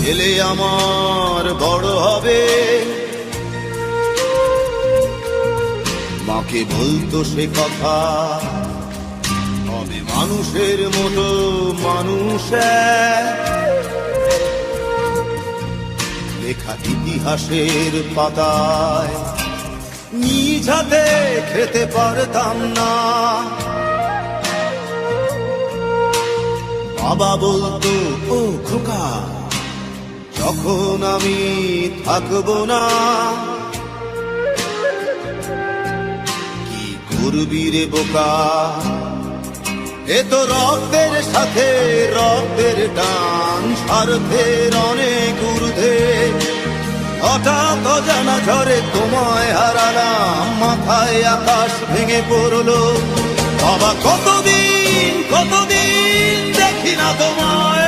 ছেলে আমার বড় হবে। মাকে বলতো সে কথা, হবে মানুষের মতো মানুষ। লেখা ইতিহাসের পাতায় নিজ হাতে খেতে পারতাম না। বাবা বলতো, ও খোকা, যখন আমি থাকবো না, কি করবি রে বোকা, এ তো রক্তের সাথে রক্তের টান, স্বার্থের অনেক ঊর্ধ্বে। হঠাৎ অজানা ঝড়ে তোমায় হারালাম, মাথায় আকাশ ভেঙে পড়লো। বাবা কতদিন কতদিন দেখি না তোমায়,